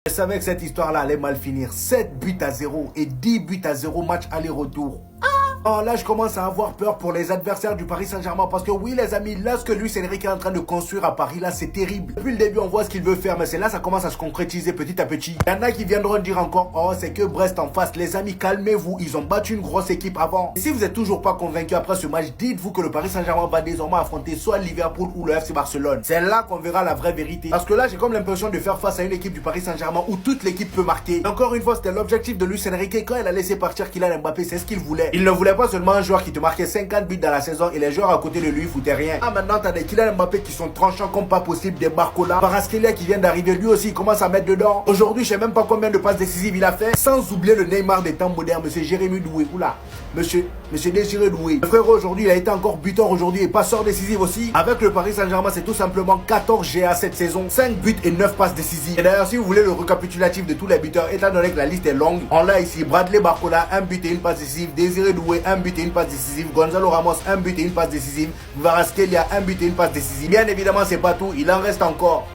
Je savais que cette histoire-là allait mal finir. 7 buts à 0 et 10 buts à 0 match aller-retour. Oh, là, je commence à avoir peur pour les adversaires du Paris Saint-Germain parce que oui, les amis, là, ce que Luis Enrique est en train de construire à Paris, là, c'est terrible. Depuis le début, on voit ce qu'il veut faire, mais c'est là, ça commence à se concrétiser petit à petit. Il y en a qui viendront dire encore, oh, c'est que Brest en face. Les amis, calmez-vous. Ils ont battu une grosse équipe avant. Et si vous n'êtes toujours pas convaincu après ce match, dites-vous que le Paris Saint-Germain va désormais affronter soit Liverpool ou le FC Barcelone. C'est là qu'on verra la vraie vérité. Parce que là, j'ai comme l'impression de faire face à une équipe du Paris Saint-Germain où toute l'équipe peut marquer. Et encore une fois, c'était l'objectif de Luis Enrique quand il a laissé partir Kylian Mbappé. C'est ce qu'il voulait. Il ne voulait pas seulement un joueur qui te marquait 50 buts dans la saison et les joueurs à côté de lui foutaient rien. Ah, maintenant t'as des Kylian Mbappé qui sont tranchants comme pas possible, des Barcola. Kvaratskhelia qui vient d'arriver, lui aussi il commence à mettre dedans. Aujourd'hui, je sais même pas combien de passes décisives il a fait. Sans oublier le Neymar des temps modernes, monsieur Jérémy Doué. Oula, monsieur Désiré Doué. Le frère aujourd'hui, il a été encore buteur aujourd'hui et passeur décisif aussi. Avec le Paris Saint-Germain, c'est tout simplement 14 GA cette saison, 5 buts et 9 passes décisives. Et d'ailleurs, si vous voulez le récapitulatif de tous les buteurs, étant donné que la liste est longue, on l'a ici: Bradley Barcola, 1 but et une passe décisive; Désiré Doué, 1 but et une passe décisive; Gonzalo Ramos, 1 but et une passe décisive; Kvaratskhelia, 1 but et une passe décisive. Bien évidemment, c'est pas tout, il en reste encore.